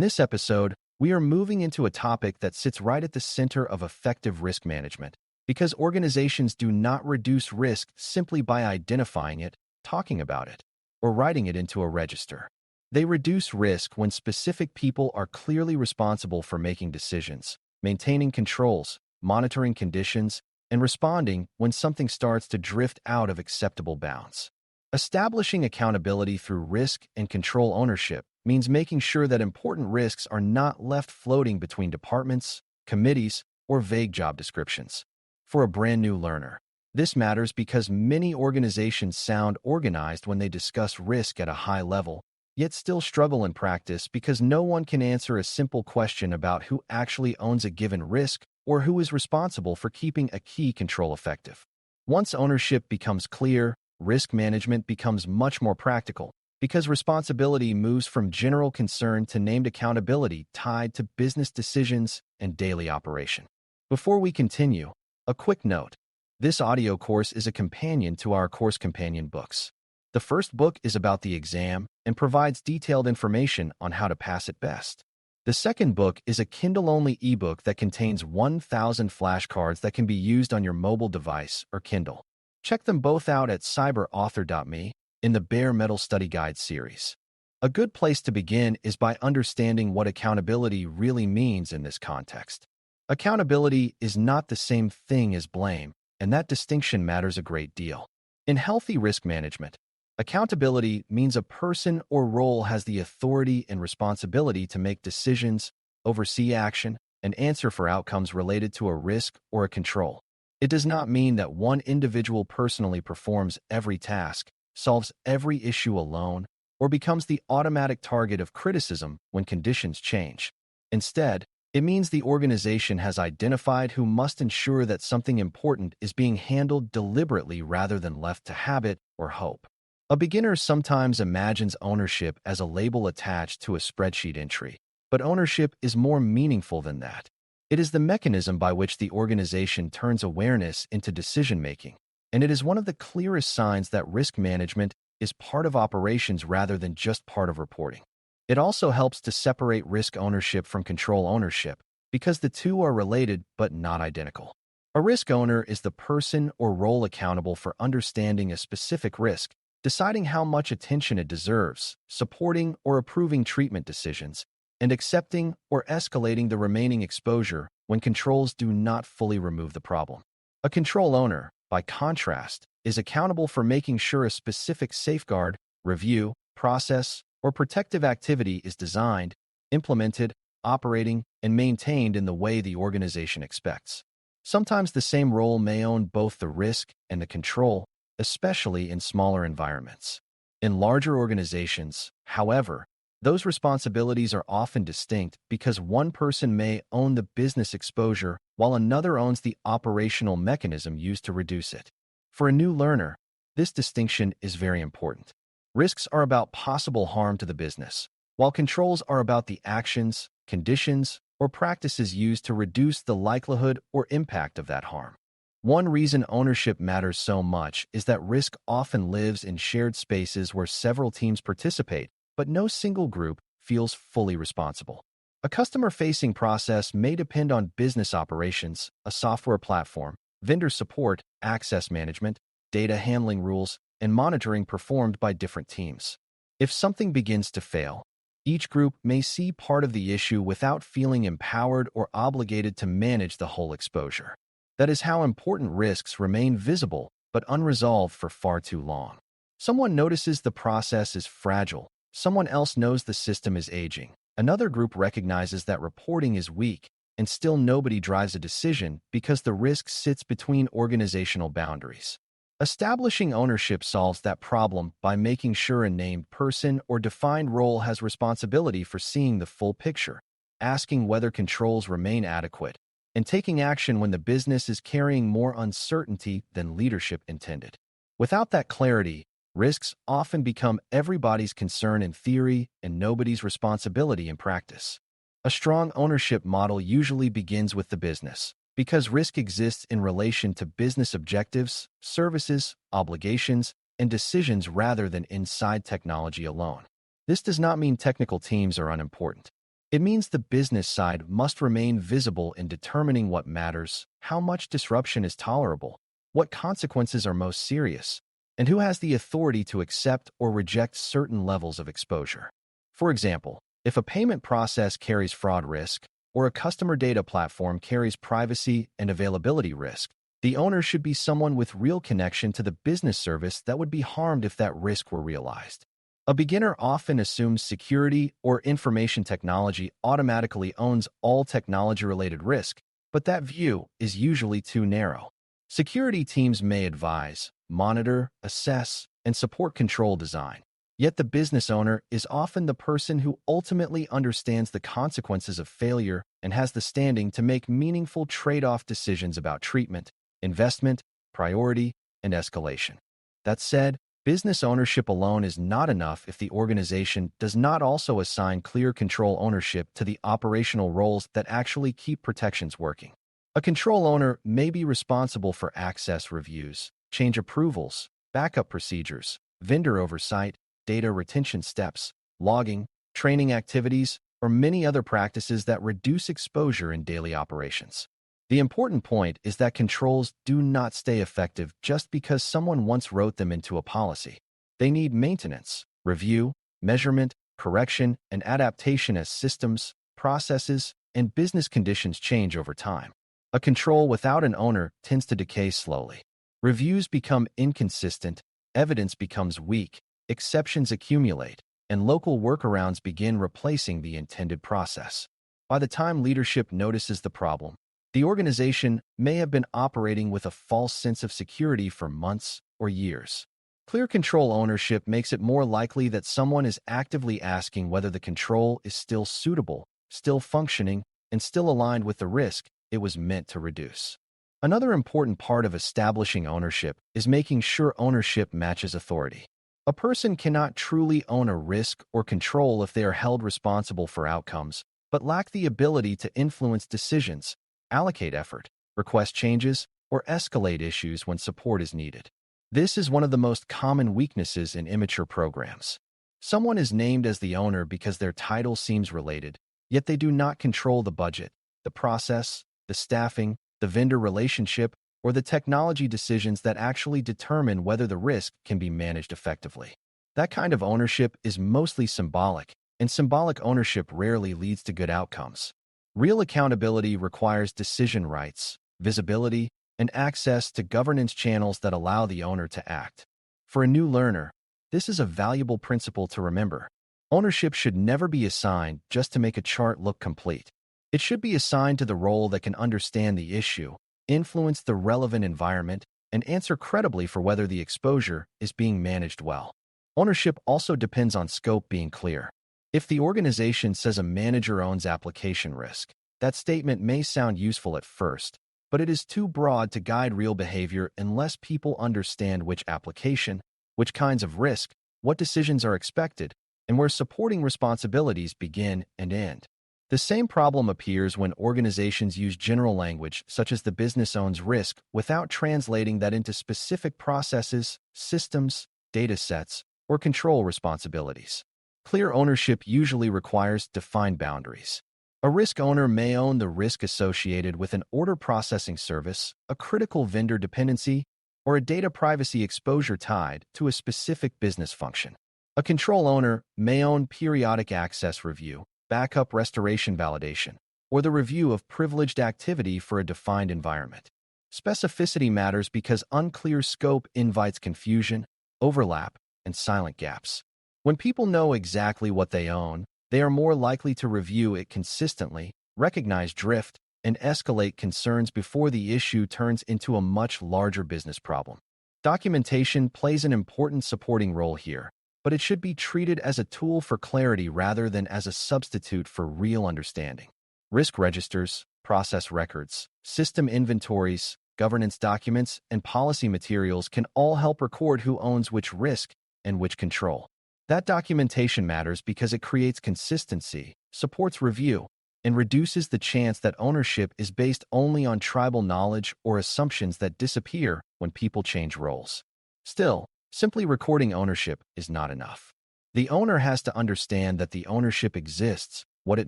this episode, we are moving into a topic that sits right at the center of effective risk management, because organizations do not reduce risk simply by identifying it, talking about it, or writing it into a register. They reduce risk when specific people are clearly responsible for making decisions, maintaining controls, monitoring conditions, and responding when something starts to drift out of acceptable bounds. Establishing accountability through risk and control ownership means making sure that important risks are not left floating between departments, committees, or vague job descriptions. For a brand new learner, this matters because many organizations sound organized when they discuss risk at a high level, yet still struggle in practice because no one can answer a simple question about who actually owns a given risk or who is responsible for keeping a key control effective. Once ownership becomes clear, risk management becomes much more practical because responsibility moves from general concern to named accountability tied to business decisions and daily operation. Before we continue, a quick note. This audio course is a companion to our course companion books. The first book is about the exam and provides detailed information on how to pass it best. The second book is a Kindle-only ebook that contains 1,000 flashcards that can be used on your mobile device or Kindle. Check them both out at cyberauthor.me in the Bare Metal Study Guide series. A good place to begin is by understanding what accountability really means in this context. Accountability is not the same thing as blame, and that distinction matters a great deal. In healthy risk management, accountability means a person or role has the authority and responsibility to make decisions, oversee action, and answer for outcomes related to a risk or a control. It does not mean that one individual personally performs every task, solves every issue alone, or becomes the automatic target of criticism when conditions change. Instead, it means the organization has identified who must ensure that something important is being handled deliberately rather than left to habit or hope. A beginner sometimes imagines ownership as a label attached to a spreadsheet entry, but ownership is more meaningful than that. It is the mechanism by which the organization turns awareness into decision-making, and it is one of the clearest signs that risk management is part of operations rather than just part of reporting. It also helps to separate risk ownership from control ownership, because the two are related but not identical. A risk owner is the person or role accountable for understanding a specific risk, deciding how much attention it deserves, supporting or approving treatment decisions, and accepting or escalating the remaining exposure when controls do not fully remove the problem. A control owner, by contrast, is accountable for making sure a specific safeguard, review, process, or protective activity is designed, implemented, operating, and maintained in the way the organization expects. Sometimes the same role may own both the risk and the control, especially in smaller environments. In larger organizations, however, those responsibilities are often distinct because one person may own the business exposure while another owns the operational mechanism used to reduce it. For a new learner, this distinction is very important. Risks are about possible harm to the business, while controls are about the actions, conditions, or practices used to reduce the likelihood or impact of that harm. One reason ownership matters so much is that risk often lives in shared spaces where several teams participate, but no single group feels fully responsible. A customer-facing process may depend on business operations, a software platform, vendor support, access management, data handling rules, and monitoring performed by different teams. If something begins to fail, each group may see part of the issue without feeling empowered or obligated to manage the whole exposure. That is how important risks remain visible but unresolved for far too long. Someone notices the process is fragile. Someone else knows the system is aging. Another group recognizes that reporting is weak, and still nobody drives a decision because the risk sits between organizational boundaries. Establishing ownership solves that problem by making sure a named person or defined role has responsibility for seeing the full picture, asking whether controls remain adequate, and taking action when the business is carrying more uncertainty than leadership intended. Without that clarity, risks often become everybody's concern in theory and nobody's responsibility in practice. A strong ownership model usually begins with the business, because risk exists in relation to business objectives, services, obligations, and decisions rather than inside technology alone. This does not mean technical teams are unimportant. It means the business side must remain visible in determining what matters, how much disruption is tolerable, what consequences are most serious, and who has the authority to accept or reject certain levels of exposure. For example, if a payment process carries fraud risk, or a customer data platform carries privacy and availability risk, the owner should be someone with real connection to the business service that would be harmed if that risk were realized. A beginner often assumes security or information technology automatically owns all technology-related risk, but that view is usually too narrow. Security teams may advise, monitor, assess, and support control design. Yet the business owner is often the person who ultimately understands the consequences of failure and has the standing to make meaningful trade-off decisions about treatment, investment, priority, and escalation. That said, business ownership alone is not enough if the organization does not also assign clear control ownership to the operational roles that actually keep protections working. A control owner may be responsible for access reviews, change approvals, backup procedures, vendor oversight, data retention steps, logging, training activities, or many other practices that reduce exposure in daily operations. The important point is that controls do not stay effective just because someone once wrote them into a policy. They need maintenance, review, measurement, correction, and adaptation as systems, processes, and business conditions change over time. A control without an owner tends to decay slowly. Reviews become inconsistent, evidence becomes weak, exceptions accumulate, and local workarounds begin replacing the intended process. By the time leadership notices the problem, the organization may have been operating with a false sense of security for months or years. Clear control ownership makes it more likely that someone is actively asking whether the control is still suitable, still functioning, and still aligned with the risk it was meant to reduce. Another important part of establishing ownership is making sure ownership matches authority. A person cannot truly own a risk or control if they are held responsible for outcomes, but lack the ability to influence decisions, allocate effort, request changes, or escalate issues when support is needed. This is one of the most common weaknesses in immature programs. Someone is named as the owner because their title seems related, yet they do not control the budget, the process, the staffing, the vendor relationship, or the technology decisions that actually determine whether the risk can be managed effectively. That kind of ownership is mostly symbolic, and symbolic ownership rarely leads to good outcomes. Real accountability requires decision rights, visibility, and access to governance channels that allow the owner to act. For a new learner, this is a valuable principle to remember. Ownership should never be assigned just to make a chart look complete. It should be assigned to the role that can understand the issue, influence the relevant environment, and answer credibly for whether the exposure is being managed well. Ownership also depends on scope being clear. If the organization says a manager owns application risk, that statement may sound useful at first, but it is too broad to guide real behavior unless people understand which application, which kinds of risk, what decisions are expected, and where supporting responsibilities begin and end. The same problem appears when organizations use general language, such as the business owns risk, without translating that into specific processes, systems, data sets, or control responsibilities. Clear ownership usually requires defined boundaries. A risk owner may own the risk associated with an order processing service, a critical vendor dependency, or a data privacy exposure tied to a specific business function. A control owner may own periodic access review, backup restoration validation, or the review of privileged activity for a defined environment. Specificity matters because unclear scope invites confusion, overlap, and silent gaps. When people know exactly what they own, they are more likely to review it consistently, recognize drift, and escalate concerns before the issue turns into a much larger business problem. Documentation plays an important supporting role here, but it should be treated as a tool for clarity rather than as a substitute for real understanding. Risk registers, process records, system inventories, governance documents, and policy materials can all help record who owns which risk and which control. That documentation matters because it creates consistency, supports review, and reduces the chance that ownership is based only on tribal knowledge or assumptions that disappear when people change roles. Still, simply recording ownership is not enough. The owner has to understand that the ownership exists, what it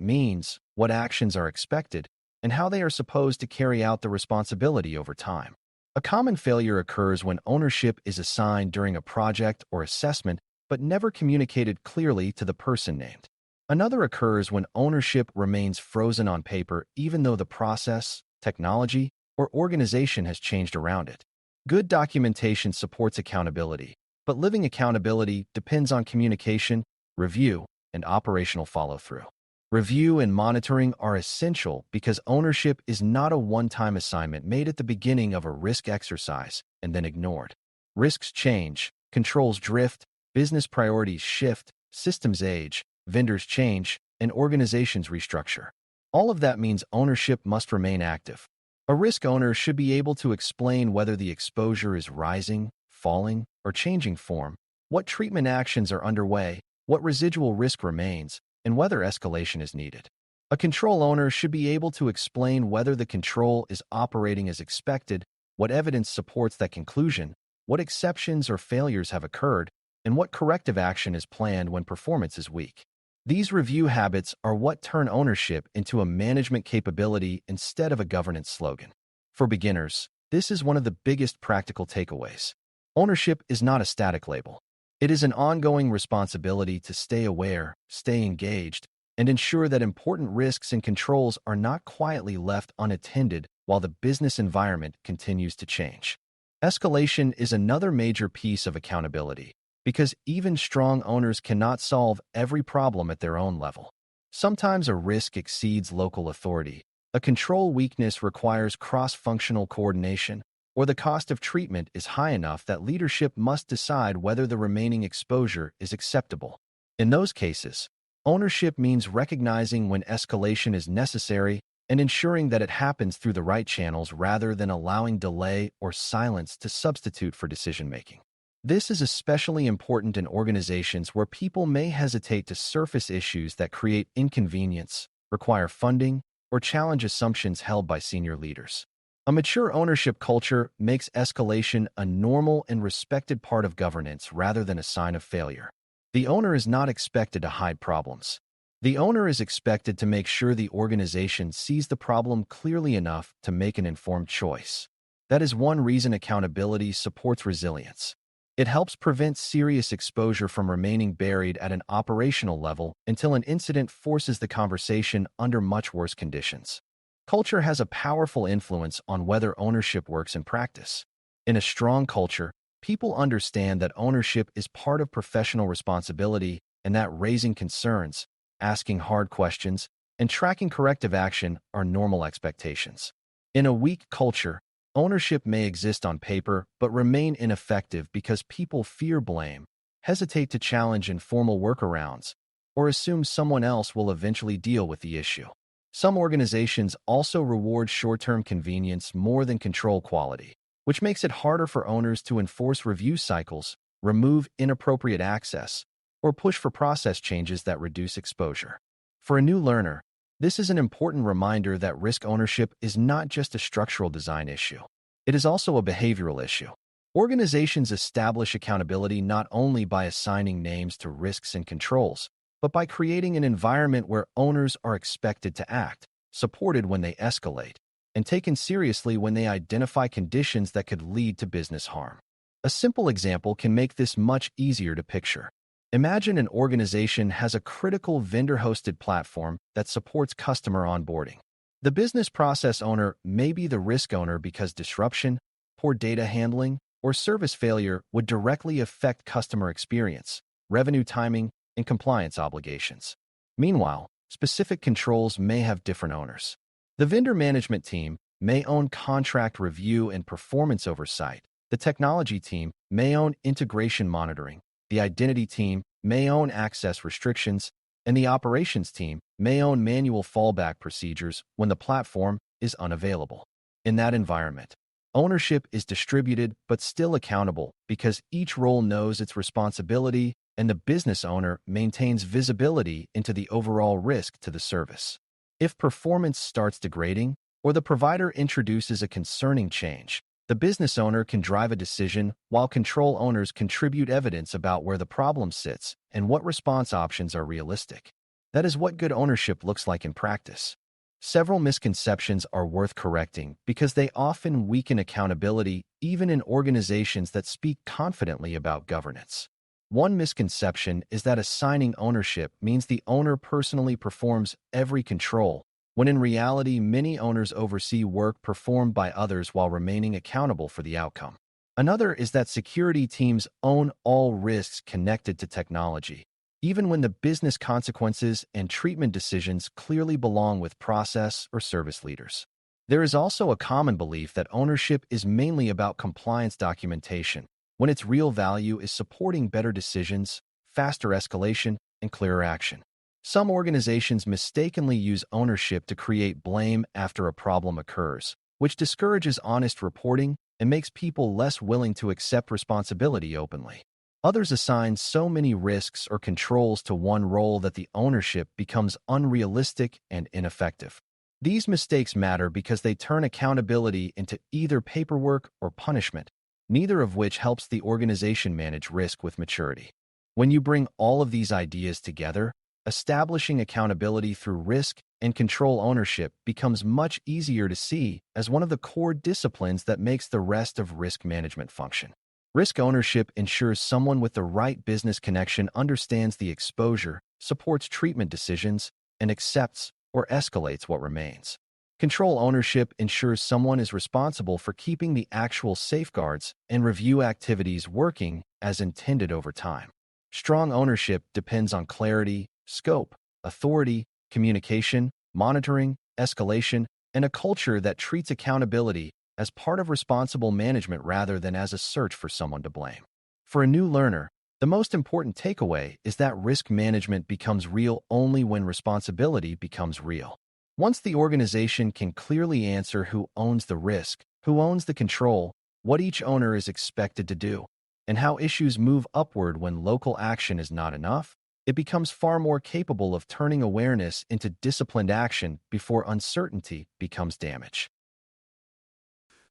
means, what actions are expected, and how they are supposed to carry out the responsibility over time. A common failure occurs when ownership is assigned during a project or assessment but never communicated clearly to the person named. Another occurs when ownership remains frozen on paper even though the process, technology, or organization has changed around it. Good documentation supports accountability, but living accountability depends on communication, review, and operational follow-through. Review and monitoring are essential because ownership is not a one-time assignment made at the beginning of a risk exercise and then ignored. Risks change, controls drift, business priorities shift, systems age, vendors change, and organizations restructure. All of that means ownership must remain active. A risk owner should be able to explain whether the exposure is rising, falling, or changing form, what treatment actions are underway, what residual risk remains, and whether escalation is needed. A control owner should be able to explain whether the control is operating as expected, what evidence supports that conclusion, what exceptions or failures have occurred, and what corrective action is planned when performance is weak. These review habits are what turn ownership into a management capability instead of a governance slogan. For beginners, this is one of the biggest practical takeaways. Ownership is not a static label. It is an ongoing responsibility to stay aware, stay engaged, and ensure that important risks and controls are not quietly left unattended while the business environment continues to change. Escalation is another major piece of accountability, because even strong owners cannot solve every problem at their own level. Sometimes a risk exceeds local authority, a control weakness requires cross-functional coordination, or the cost of treatment is high enough that leadership must decide whether the remaining exposure is acceptable. In those cases, ownership means recognizing when escalation is necessary and ensuring that it happens through the right channels rather than allowing delay or silence to substitute for decision-making. This is especially important in organizations where people may hesitate to surface issues that create inconvenience, require funding, or challenge assumptions held by senior leaders. A mature ownership culture makes escalation a normal and respected part of governance rather than a sign of failure. The owner is not expected to hide problems. The owner is expected to make sure the organization sees the problem clearly enough to make an informed choice. That is one reason accountability supports resilience. It helps prevent serious exposure from remaining buried at an operational level until an incident forces the conversation under much worse conditions. Culture has a powerful influence on whether ownership works in practice. In a strong culture, people understand that ownership is part of professional responsibility and that raising concerns, asking hard questions, and tracking corrective action are normal expectations. In a weak culture, ownership may exist on paper but remain ineffective because people fear blame, hesitate to challenge informal workarounds, or assume someone else will eventually deal with the issue. Some organizations also reward short-term convenience more than control quality, which makes it harder for owners to enforce review cycles, remove inappropriate access, or push for process changes that reduce exposure. For a new learner, this is an important reminder that risk ownership is not just a structural design issue. It is also a behavioral issue. Organizations establish accountability not only by assigning names to risks and controls, but by creating an environment where owners are expected to act, supported when they escalate, and taken seriously when they identify conditions that could lead to business harm. A simple example can make this much easier to picture. Imagine an organization has a critical vendor-hosted platform that supports customer onboarding. The business process owner may be the risk owner because disruption, poor data handling, or service failure would directly affect customer experience, revenue timing, and compliance obligations. Meanwhile, specific controls may have different owners. The vendor management team may own contract review and performance oversight. The technology team may own integration monitoring. The identity team may own access restrictions, and the operations team may own manual fallback procedures when the platform is unavailable. In that environment, ownership is distributed but still accountable because each role knows its responsibility and the business owner maintains visibility into the overall risk to the service. If performance starts degrading or the provider introduces a concerning change, the business owner can drive a decision while control owners contribute evidence about where the problem sits and what response options are realistic. That is what good ownership looks like in practice. Several misconceptions are worth correcting because they often weaken accountability even in organizations that speak confidently about governance. One misconception is that assigning ownership means the owner personally performs every control, when in reality many owners oversee work performed by others while remaining accountable for the outcome. Another is that security teams own all risks connected to technology, even when the business consequences and treatment decisions clearly belong with process or service leaders. There is also a common belief that ownership is mainly about compliance documentation, when its real value is supporting better decisions, faster escalation, and clearer action. Some organizations mistakenly use ownership to create blame after a problem occurs, which discourages honest reporting and makes people less willing to accept responsibility openly. Others assign so many risks or controls to one role that the ownership becomes unrealistic and ineffective. These mistakes matter because they turn accountability into either paperwork or punishment, neither of which helps the organization manage risk with maturity. When you bring all of these ideas together, establishing accountability through risk and control ownership becomes much easier to see as one of the core disciplines that makes the rest of risk management function. Risk ownership ensures someone with the right business connection understands the exposure, supports treatment decisions, and accepts or escalates what remains. Control ownership ensures someone is responsible for keeping the actual safeguards and review activities working as intended over time. Strong ownership depends on clarity, scope, authority, communication, monitoring, escalation, and a culture that treats accountability as part of responsible management rather than as a search for someone to blame. For a new learner, the most important takeaway is that risk management becomes real only when responsibility becomes real. Once the organization can clearly answer who owns the risk, who owns the control, what each owner is expected to do, and how issues move upward when local action is not enough, it becomes far more capable of turning awareness into disciplined action before uncertainty becomes damage.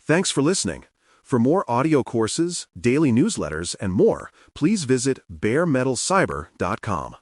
Thanks for listening. For more audio courses, daily newsletters, and more, please visit baremetalcyber.com.